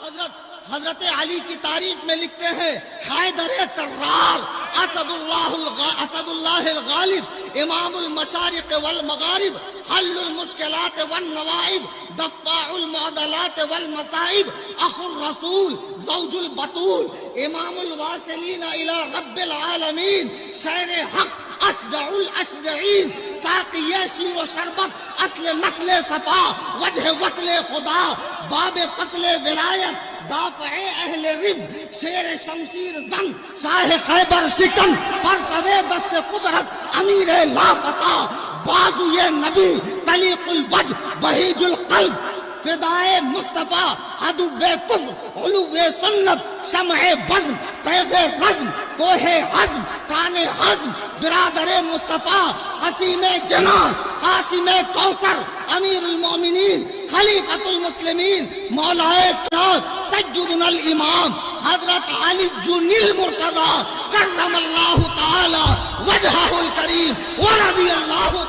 حضرت علی کی تعریف میں لکھتے ہیں حیدر کرار اسد اللہ الغالب امام المشارق والمغارب حل المشکلات والنوائب دفاع المعضلات والمصائب اخو الرسول زوج البطول امام الواصلین الى رب العالمین شیر حق اشجع الاشجعین ساقی شیر و شربت اصل نسل صفا وجہ وصل خدا باب فصل ولایت دافع اہل رف شیر شمشیر زنگ شاہ خیبر شکن پرتو دست قدرت امیر لافتہ بازوئے نبی طلیق الوجہ بہیج القلب فدائے مصطفیٰ عدو کفر علو سنت شمع بزم تیغ رزم کوہ عزم کان حزم برادر مصطفیٰ قسیم جنان قاسم کوثر امیر المؤمنین خلیفۃ المسلمین مولا سیدنا الامام حضرت علی المرتضی کرم اللہ تعالی وجہہ الکریم ورضی اللہ